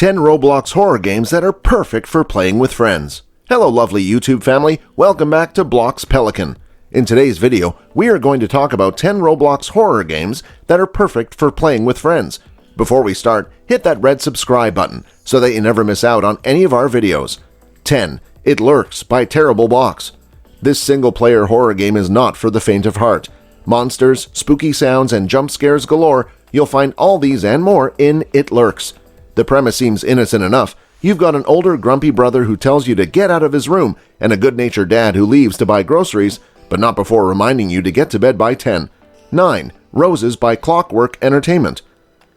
10 Roblox horror games that are perfect for playing with friends. Hello lovely YouTube family, welcome back to Blox Pelican. In today's video, we are going to talk about 10 Roblox horror games that are perfect for playing with friends. Before we start, hit that red subscribe button so that you never miss out on any of our videos. 10. It Lurks by Terrible Blox. This single-player horror game is not for the faint of heart. Monsters, spooky sounds, and jump scares galore, you'll find all these and more in It Lurks. The premise seems innocent enough. You've got an older, grumpy brother who tells you to get out of his room, and a good-natured dad who leaves to buy groceries, but not before reminding you to get to bed by 10. 9. Roses by Clockwork Entertainment.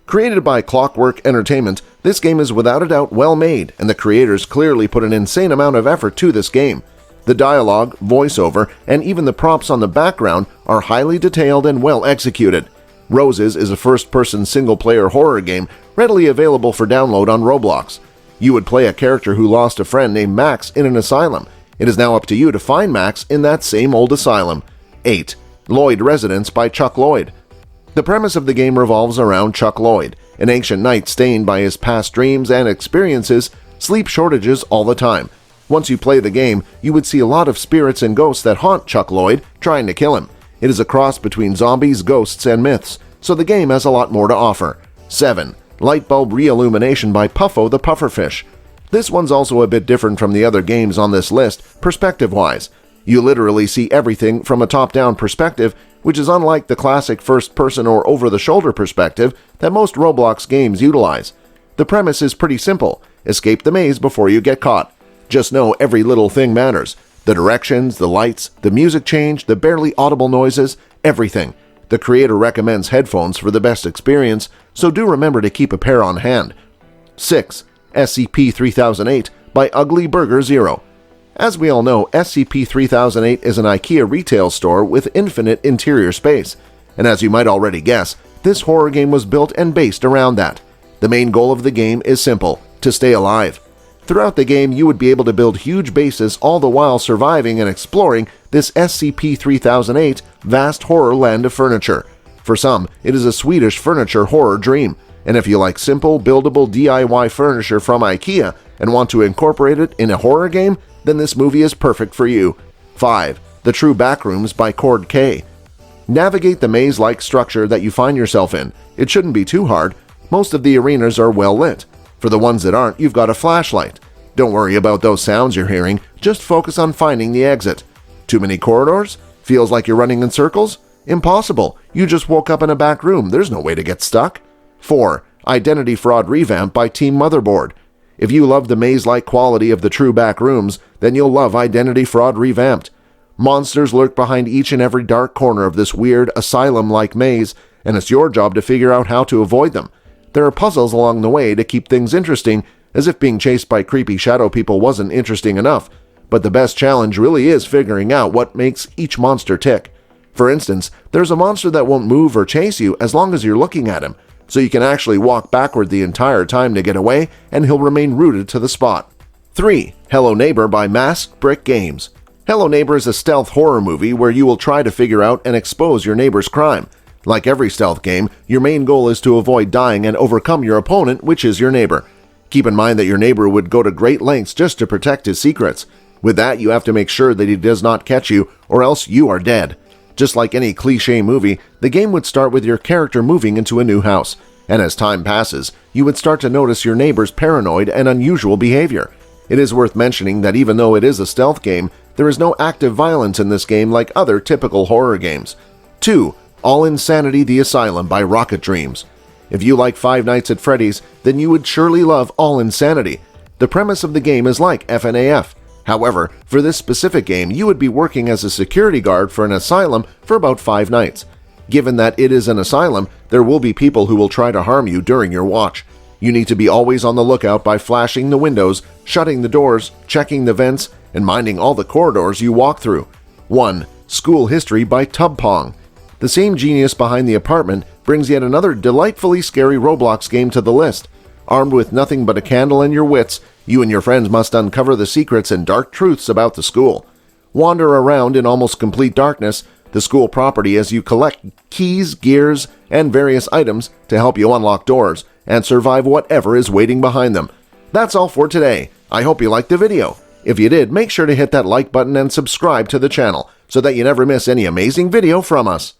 Created by Clockwork Entertainment, this game is without a doubt well made, and the creators clearly put an insane amount of effort to this game. The dialogue, voiceover, and even the props on the background are highly detailed and well executed. Roses is a first-person single-player horror game readily available for download on Roblox. You would play a character who lost a friend named Max in an asylum. It is now up to you to find Max in that same old asylum. 8. Lloyd Residence by Chuck Lloyd. The premise of the game revolves around Chuck Lloyd, an ancient knight stained by his past dreams and experiences, sleep shortages all the time. Once you play the game, you would see a lot of spirits and ghosts that haunt Chuck Lloyd, trying to kill him. It is a cross between zombies, ghosts, and myths, so the game has a lot more to offer. 7. Lightbulb Re-Illumination by Puffo the Pufferfish. This one's also a bit different from the other games on this list, perspective-wise. You literally see everything from a top-down perspective, which is unlike the classic first-person or over-the-shoulder perspective that most Roblox games utilize. The premise is pretty simple. Escape the maze before you get caught. Just know every little thing matters. The directions, the lights, the music change, the barely audible noises, everything. The creator recommends headphones for the best experience, so do remember to keep a pair on hand. 6. SCP-3008 by Ugly Burger Zero. As we all know, SCP-3008 is an IKEA retail store with infinite interior space. And as you might already guess, this horror game was built and based around that. The main goal of the game is simple: to stay alive. Throughout the game, you would be able to build huge bases all the while surviving and exploring this SCP-3008 vast horror land of furniture. For some, it is a Swedish furniture horror dream, and if you like simple, buildable DIY furniture from IKEA and want to incorporate it in a horror game, then this movie is perfect for you. 5. The True Backrooms by Cord K. Navigate the maze-like structure that you find yourself in. It shouldn't be too hard. Most of the arenas are well lit. For the ones that aren't, you've got a flashlight. Don't worry about those sounds you're hearing, just focus on finding the exit. Too many corridors? Feels like you're running in circles? Impossible, you just woke up in a back room, there's no way to get stuck. 4. Identity Fraud Revamp by Team Motherboard. If you love the maze-like quality of the True Back Rooms, then you'll love Identity Fraud Revamped. Monsters lurk behind each and every dark corner of this weird asylum-like maze, and it's your job to figure out how to avoid them. There are puzzles along the way to keep things interesting, as if being chased by creepy shadow people wasn't interesting enough. But the best challenge really is figuring out what makes each monster tick. For instance, there's a monster that won't move or chase you as long as you're looking at him, so you can actually walk backward the entire time to get away, and he'll remain rooted to the spot. 3. Hello Neighbor by Masked Brick Games. Hello Neighbor is a stealth horror movie where you will try to figure out and expose your neighbor's crime. Like every stealth game, your main goal is to avoid dying and overcome your opponent, which is your neighbor. Keep in mind that your neighbor would go to great lengths just to protect his secrets. With that, you have to make sure that he does not catch you, or else you are dead. Just like any cliché movie, the game would start with your character moving into a new house, and as time passes, you would start to notice your neighbor's paranoid and unusual behavior. It is worth mentioning that even though it is a stealth game, there is no active violence in this game like other typical horror games. 2. All Insanity the Asylum by Rocket Dreams. If you like Five Nights at Freddy's, then you would surely love All Insanity. The premise of the game is like FNAF. However, for this specific game, you would be working as a security guard for an asylum for about 5 nights. Given that it is an asylum, there will be people who will try to harm you during your watch. You need to be always on the lookout by flashing the windows, shutting the doors, checking the vents, and minding all the corridors you walk through. 1. School History by Tub Pong. The same genius behind The Apartment brings yet another delightfully scary Roblox game to the list. Armed with nothing but a candle and your wits, you and your friends must uncover the secrets and dark truths about the school. Wander around in almost complete darkness, the school property as you collect keys, gears, and various items to help you unlock doors, and survive whatever is waiting behind them. That's all for today. I hope you liked the video. If you did, make sure to hit that like button and subscribe to the channel so that you never miss any amazing video from us.